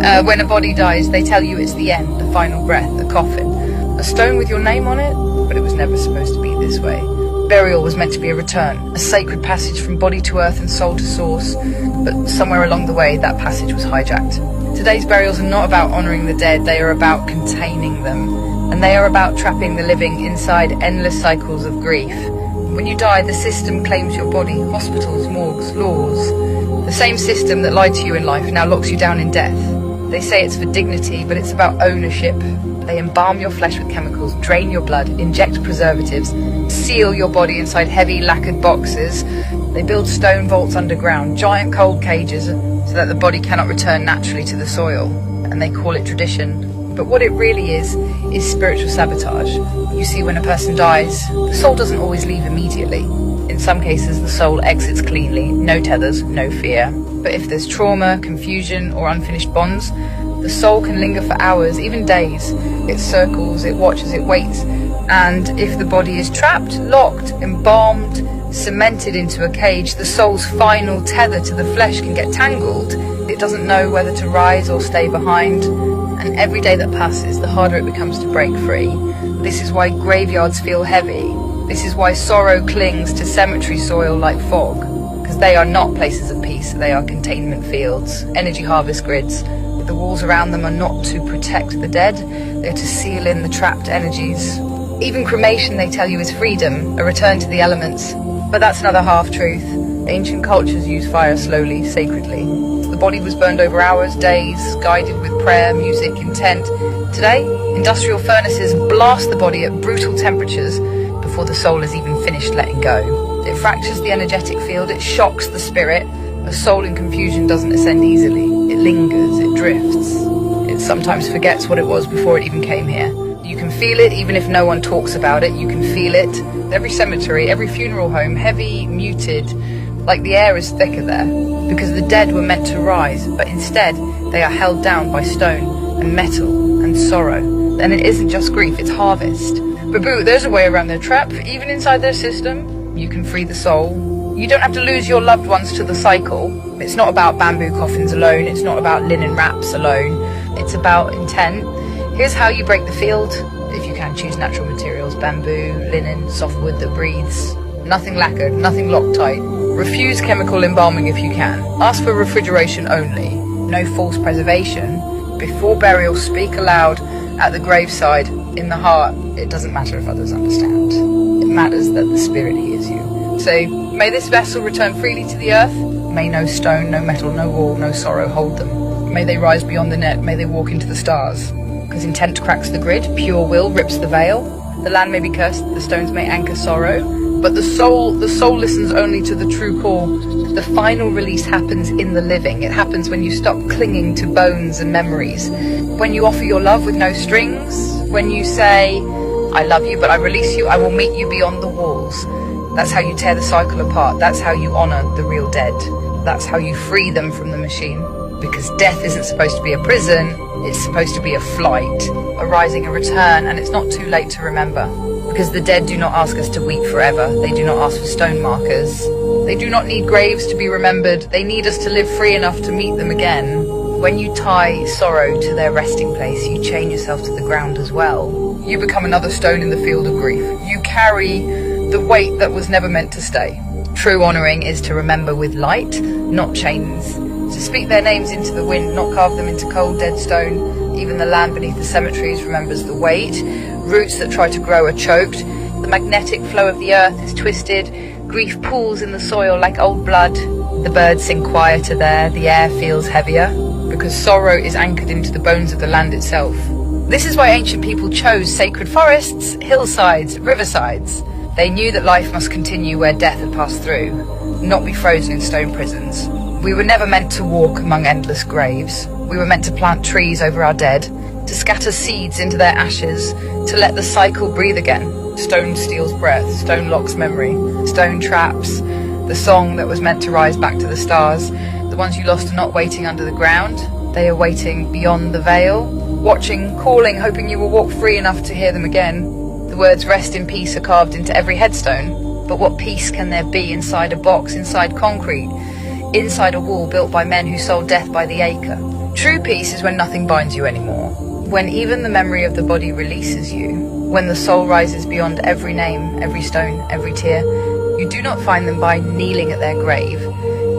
When a body dies, they tell you it's the end, the final breath, a coffin. A stone with your name on it, but it was never supposed to be this way. Burial was meant to be a return, a sacred passage from body to earth and soul to source, but somewhere along the way that passage was hijacked. Today's burials are not about honouring the dead, they are about containing them, and they are about trapping the living inside endless cycles of grief. When you die, the system claims your body, hospitals, morgues, laws. The same system that lied to you in life now locks you down in death. They say it's for dignity, but it's about ownership. They embalm your flesh with chemicals, drain your blood, inject preservatives, seal your body inside heavy lacquered boxes. They build stone vaults underground, giant cold cages, so that the body cannot return naturally to the soil. And they call it tradition. But what it really is spiritual sabotage. You see, when a person dies, the soul doesn't always leave immediately. In some cases, the soul exits cleanly, no tethers, no fear. But if there's trauma, confusion, or unfinished bonds, the soul can linger for hours, even days. It circles, it watches, it waits. And if the body is trapped, locked, embalmed, cemented into a cage, the soul's final tether to the flesh can get tangled. It doesn't know whether to rise or stay behind. And every day that passes, the harder it becomes to break free. This is why graveyards feel heavy. This is why sorrow clings to cemetery soil like fog. Because they are not places of peace, they are containment fields, energy harvest grids. The walls around them are not to protect the dead, they're to seal in the trapped energies. Even cremation, they tell you, is freedom, a return to the elements. But that's another half-truth. Ancient cultures use fire slowly, sacredly. The body was burned over hours, days, guided with prayer, music, intent. Today, industrial furnaces blast the body at brutal temperatures before the soul has even finished letting go. It fractures the energetic field, it shocks the spirit. A soul in confusion doesn't ascend easily. It lingers, it drifts. It sometimes forgets what it was before it even came here. You can feel it even if no one talks about it. You can feel it. Every cemetery, every funeral home, heavy, muted, like the air is thicker there. Because the dead were meant to rise, but instead they are held down by stone and metal and sorrow. And it isn't just grief, it's harvest. But boo, there's a way around their trap. Even inside their system, you can free the soul. You don't have to lose your loved ones to the cycle. It's not about bamboo coffins alone. It's not about linen wraps alone. It's about intent. Here's how you break the field. If you can, choose natural materials, bamboo, linen, soft wood that breathes. Nothing lacquered, nothing Loctite. Refuse chemical embalming if you can. Ask for refrigeration only. No false preservation. Before burial, speak aloud at the graveside, in the heart. It doesn't matter if others understand. It matters that the spirit hears you. So, may this vessel return freely to the earth. May no stone, no metal, no wall, no sorrow hold them. May they rise beyond the net. May they walk into the stars. Because intent cracks the grid, pure will rips the veil. The land may be cursed, the stones may anchor sorrow, but the soul listens only to the true call. The final release happens in the living. It happens when you stop clinging to bones and memories. When you offer your love with no strings. When you say, I love you, but I release you, I will meet you beyond the walls. That's how you tear the cycle apart. That's how you honor the real dead. That's how you free them from the machine. Because death isn't supposed to be a prison, it's supposed to be a flight, a rising, a return, and it's not too late to remember. Because the dead do not ask us to weep forever. They do not ask for stone markers. They do not need graves to be remembered. They need us to live free enough to meet them again. When you tie sorrow to their resting place, you chain yourself to the ground as well. You become another stone in the field of grief. You carry the weight that was never meant to stay. True honouring is to remember with light, not chains. To speak their names into the wind, not carve them into cold dead stone. Even the land beneath the cemeteries remembers the weight. Roots that try to grow are choked. The magnetic flow of the earth is twisted. Grief pools in the soil like old blood. The birds sing quieter there, the air feels heavier. Because sorrow is anchored into the bones of the land itself. This is why ancient people chose sacred forests, hillsides, riversides. They knew that life must continue where death had passed through, not be frozen in stone prisons. We were never meant to walk among endless graves. We were meant to plant trees over our dead, to scatter seeds into their ashes, to let the cycle breathe again. Stone steals breath, stone locks memory, stone traps. The song that was meant to rise back to the stars. The ones you lost are not waiting under the ground. They are waiting beyond the veil, watching, calling, hoping you will walk free enough to hear them again. The words rest in peace are carved into every headstone. But what peace can there be inside a box, inside concrete, inside a wall built by men who sold death by the acre? True peace is when nothing binds you anymore, when even the memory of the body releases you, when the soul rises beyond every name, every stone, every tear. You do not find them by kneeling at their grave.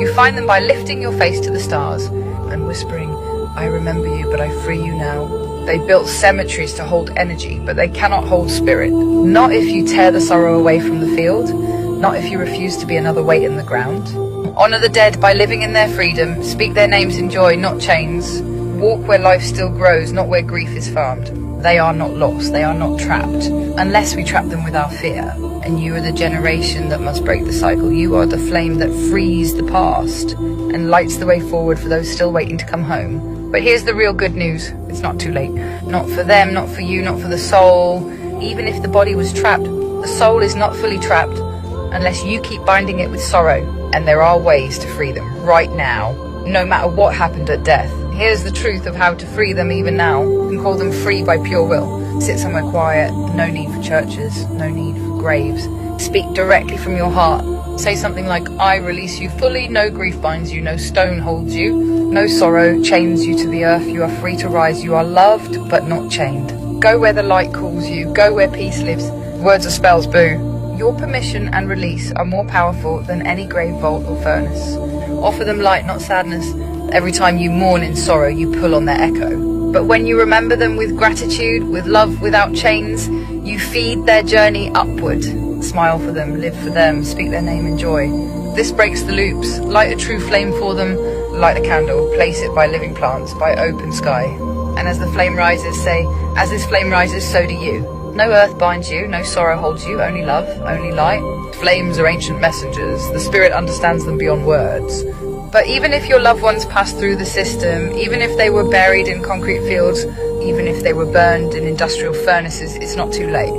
You find them by lifting your face to the stars and whispering, I remember you, but I free you now. They built cemeteries to hold energy, but they cannot hold spirit. Not if you tear the sorrow away from the field, not if you refuse to be another weight in the ground. Honor the dead by living in their freedom, speak their names in joy, not chains. Walk where life still grows, not where grief is farmed. They are not lost, they are not trapped, unless we trap them with our fear. And you are the generation that must break the cycle. You are the flame that frees the past and lights the way forward for those still waiting to come home. But here's the real good news. It's not too late. Not for them, not for you, not for the soul. Even if the body was trapped, the soul is not fully trapped unless you keep binding it with sorrow. And there are ways to free them right now, no matter what happened at death. Here's the truth of how to free them even now. You can call them free by pure will. Sit somewhere quiet, no need for churches, no need for graves. Speak directly from your heart. Say something like, I release you fully, no grief binds you, no stone holds you, no sorrow chains you to the earth, you are free to rise, you are loved but not chained. Go where the light calls you, go where peace lives. Words are spells, boo. Your permission and release are more powerful than any grave vault or furnace. Offer them light, not sadness. Every time you mourn in sorrow, you pull on their echo. But when you remember them with gratitude, with love without chains, you feed their journey upward. Smile for them, live for them, speak their name in joy. This breaks the loops. Light a true flame for them, light a candle, place it by living plants, by open sky. And as the flame rises, say, as this flame rises, so do you. No earth binds you, no sorrow holds you, only love, only light. Flames are ancient messengers, the spirit understands them beyond words. But even if your loved ones passed through the system, even if they were buried in concrete fields, even if they were burned in industrial furnaces, it's not too late.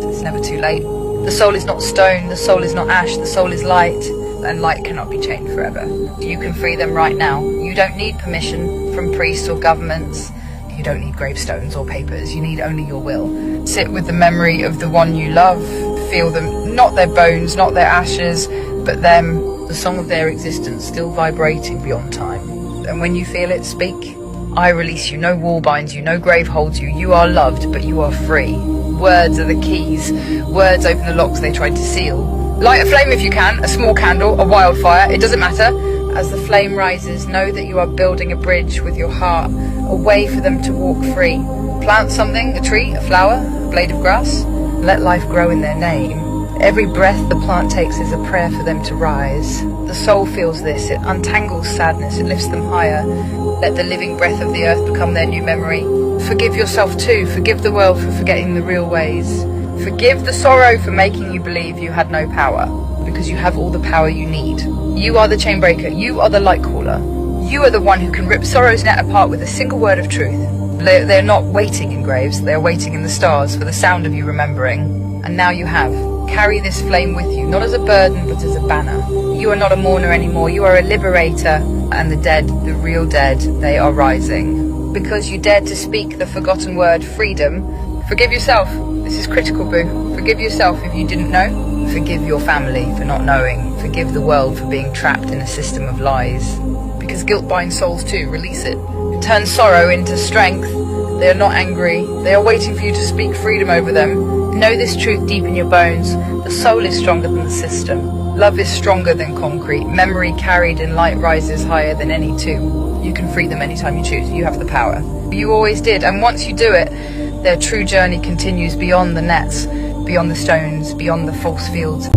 It's never too late. The soul is not stone, the soul is not ash, the soul is light, and light cannot be chained forever. You can free them right now. You don't need permission from priests or governments. You don't need gravestones or papers. You need only your will. Sit with the memory of the one you love. Feel them, not their bones, not their ashes, but them, the song of their existence, still vibrating beyond time. And when you feel it, speak. I release you. No wall binds you. No grave holds you. You are loved, but you are free. Words are the keys. Words open the locks they tried to seal. Light a flame if you can, a small candle, a wildfire, it doesn't matter. As the flame rises, know that you are building a bridge with your heart, a way for them to walk free. Plant something, a tree, a flower, a blade of grass. Let life grow in their name. Every breath the plant takes is a prayer for them to rise. The soul feels this, it untangles sadness, it lifts them higher. Let the living breath of the earth become their new memory. Forgive yourself too, forgive the world for forgetting the real ways. Forgive the sorrow for making you believe you had no power, because you have all the power you need. You are the chain breaker, you are the light caller. You are the one who can rip sorrow's net apart with a single word of truth. They're not waiting in graves, they're waiting in the stars for the sound of you remembering. And now you have. Carry this flame with you, not as a burden, but as a banner. You are not a mourner anymore, you are a liberator. And the dead, the real dead, they are rising. Because you dared to speak the forgotten word, freedom. Forgive yourself. This is critical, boo. Forgive yourself if you didn't know. Forgive your family for not knowing. Forgive the world for being trapped in a system of lies. Because guilt binds souls too, release it. Turn sorrow into strength. They are not angry. They are waiting for you to speak freedom over them. Know this truth deep in your bones. The soul is stronger than the system. Love is stronger than concrete. Memory carried in light rises higher than any tomb. You can free them anytime you choose. You have the power. You always did. And once you do it, their true journey continues beyond the nets, beyond the stones, beyond the false fields.